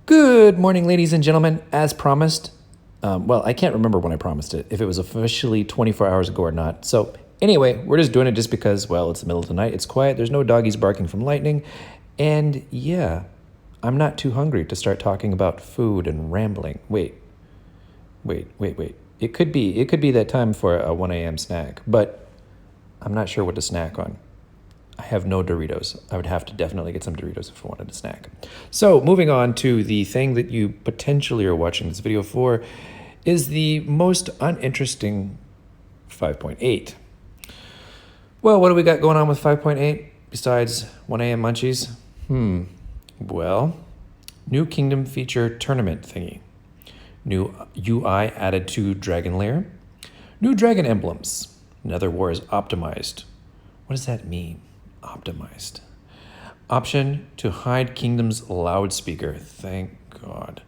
Good morning, ladies and gentlemen. As promised, well, I can't remember when I promised it, if it was officially 24 hours ago or not. So, anyway, we're just doing it just because, well, it's the middle of the night, it's quiet, there's no doggies barking from lightning, and yeah, I'm not too hungry to start talking about food and rambling. Wait. It could be that time for a 1 a.m. snack, but I'm not sure what to snack on. I have no Doritos. I would have to definitely get some Doritos if I wanted a snack. So moving on to the thing that you potentially are watching this video for is the most uninteresting 5.8. Well, what do we got going on with 5.8 besides 1 a.m. munchies? Well, new Kingdom feature tournament thingy. New UI added to Dragon Lair. New dragon emblems. Nether War is optimized. What does that mean? Optimized. Option to hide Kingdom's loudspeaker. Thank God.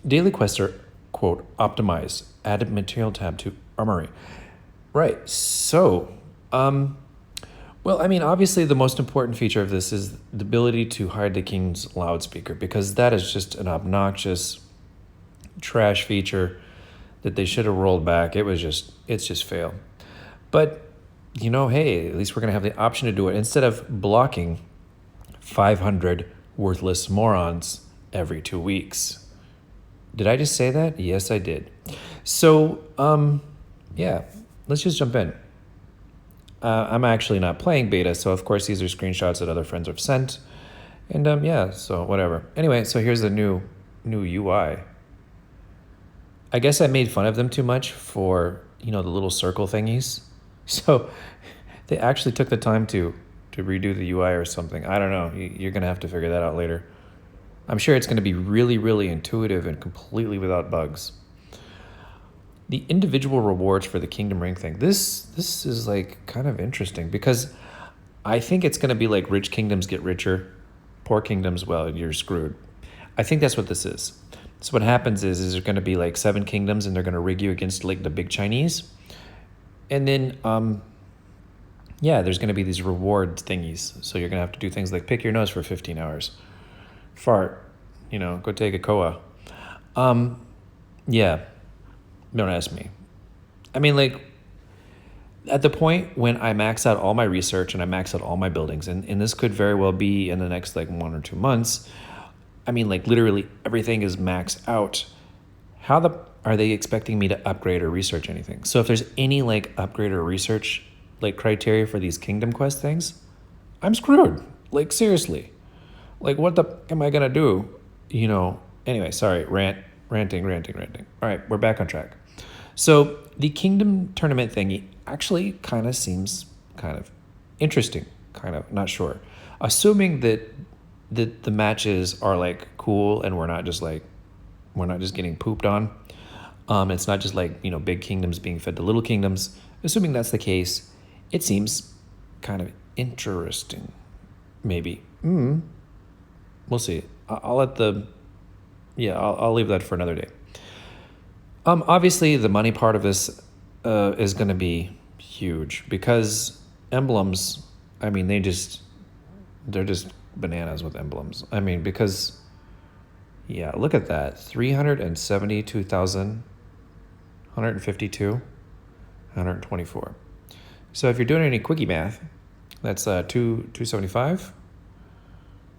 Daily quests are, quote, optimized. Added material tab to armory. Right. So, well, I mean, obviously the most important feature of this is the ability to hide the King's loudspeaker, because that is just an obnoxious trash feature that they should have rolled back. It's just fail. But you know, hey, at least we're going to have the option to do it instead of blocking 500 worthless morons every 2 weeks. Did I just say that? Yes, I did. So, yeah, let's just jump in. I'm actually not playing beta, so of course these are screenshots that other friends have sent. And yeah, so whatever. Anyway, so here's the new UI. I guess I made fun of them too much for, the little circle thingies. So they actually took the time to redo the UI or something. I don't know. You're going to have to figure that out later. I'm sure it's going to be really, really intuitive and completely without bugs. The individual rewards for the Kingdom Ring thing. This is like kind of interesting because I think it's going to be like rich kingdoms get richer, poor kingdoms, well, you're screwed. I think that's what this is. So what happens is there's going to be like 7 kingdoms and they're going to rig you against like the big Chinese. And then, yeah, there's going to be these reward thingies. So you're going to have to do things like pick your nose for 15 hours. Fart, go take a koa. Yeah, don't ask me. I mean, like, at the point when I max out all my research and I max out all my buildings, and this could very well be in the next, like, 1 or 2 months. I mean, like, literally everything is maxed out. Are they expecting me to upgrade or research anything? So if there's any like upgrade or research like criteria for these Kingdom Quest things, I'm screwed. Like seriously. Like what the am I gonna do? Anyway, sorry, ranting. All right, we're back on track. So the Kingdom tournament thingy actually kind of seems kind of interesting, kind of, not sure. Assuming that the matches are like cool and we're not just getting pooped on. It's not just like, big kingdoms being fed to little kingdoms. Assuming that's the case, it seems kind of interesting. Maybe. We'll see. I'll leave that for another day. Obviously, the money part of this is going to be huge because emblems, I mean, they're just bananas with emblems. I mean, because, yeah, look at that. 372,000. 152, 124. So if you're doing any quickie math, that's 275.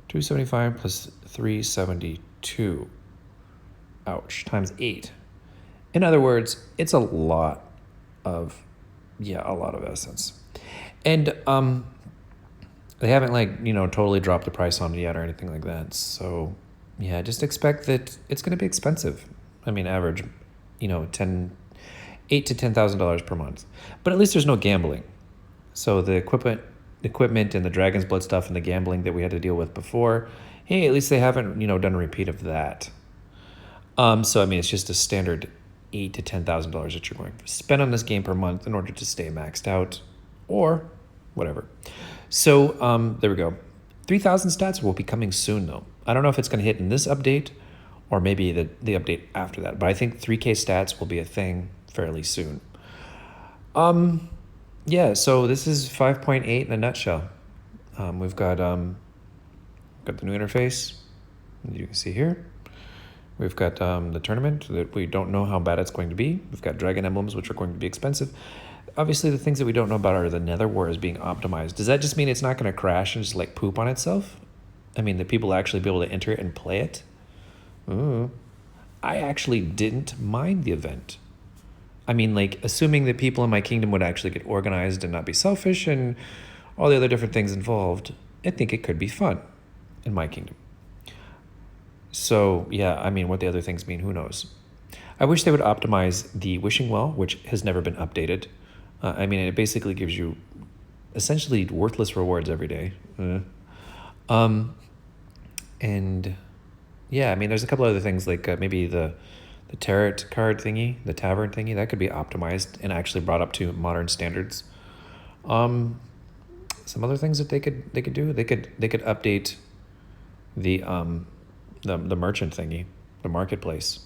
275 plus 372. Ouch, times 8. In other words, it's a lot of essence. And they haven't totally dropped the price on it yet or anything like that. So yeah, just expect that it's going to be expensive. I mean, average, $8,000 to $10,000 per month. But at least there's no gambling. So the equipment and the Dragon's Blood stuff and the gambling that we had to deal with before, hey, at least they haven't, done a repeat of that. So I mean, it's just a standard $8,000 to $10,000 that you're going to spend on this game per month in order to stay maxed out, or whatever. So there we go. 3,000 stats will be coming soon, though. I don't know if it's going to hit in this update or maybe the update after that. But I think 3K stats will be a thing fairly soon. Yeah, so this is 5.8 in a nutshell. We've got the new interface, You can see here, we've got the tournament that we don't know how bad it's going to be. We've got dragon emblems, which are going to be expensive. Obviously, the things that we don't know about are the nether wars being optimized. Does that just mean it's not going to crash and just like poop on itself? I mean, that people actually be able to enter it and play it? Ooh. I actually didn't mind the event. I mean, like, assuming that people in my kingdom would actually get organized and not be selfish and all the other different things involved, I think it could be fun in my kingdom. So, yeah, I mean, what the other things mean, who knows? I wish they would optimize the wishing well, which has never been updated. I mean, it basically gives you essentially worthless rewards every day. And yeah, I mean, there's a couple other things like maybe the tarot card thingy, the tavern thingy, that could be optimized and actually brought up to modern standards. Some other things that they could do, they could update the merchant thingy, the marketplace.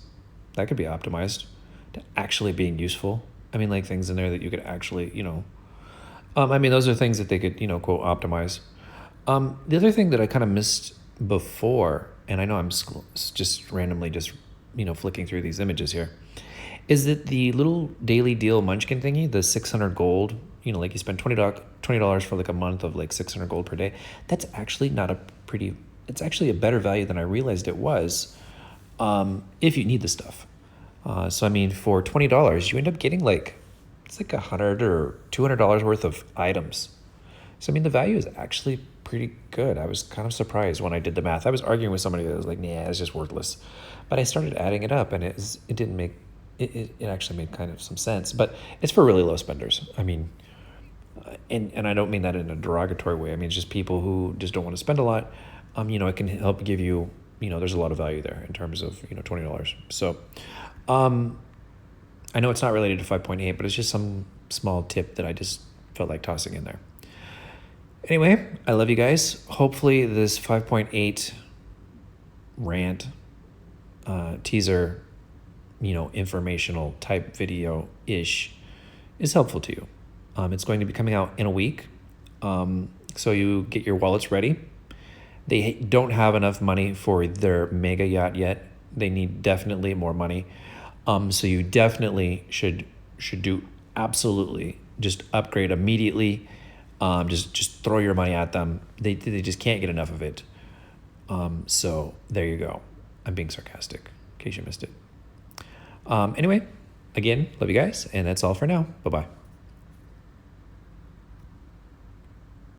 That could be optimized to actually being useful. I mean, like things in there that you could actually, I mean, those are things that they could, quote, optimize. The other thing that I kind of missed before, and I know I'm just randomly flicking through these images here, is that the little daily deal munchkin thingy, the 600 gold, like you spend $20 for like a month of like 600 gold per day. That's actually not it's actually a better value than I realized it was, if you need the stuff. So I mean, for $20, you end up getting it's like $100 or $200 worth of items. So I mean, the value is actually pretty good. I was kind of surprised when I did the math. I was arguing with somebody that was like, "Nah, it's just worthless," but I started adding it up, and it didn't make it actually made kind of some sense. But it's for really low spenders. I mean, and I don't mean that in a derogatory way. I mean, it's just people who just don't want to spend a lot. It can help give you, there's a lot of value there in terms of $20. So, I know it's not related to 5.8, but it's just some small tip that I just felt like tossing in there. Anyway, I love you guys. Hopefully this 5.8 rant, teaser, informational type video-ish is helpful to you. It's going to be coming out in a week. So you get your wallets ready. They don't have enough money for their mega yacht yet. They need definitely more money. So you definitely should do absolutely just upgrade immediately. Just throw your money at them. They just can't get enough of it. So there you go. I'm being sarcastic in case you missed it. Anyway, again, love you guys, and that's all for now. Bye-bye.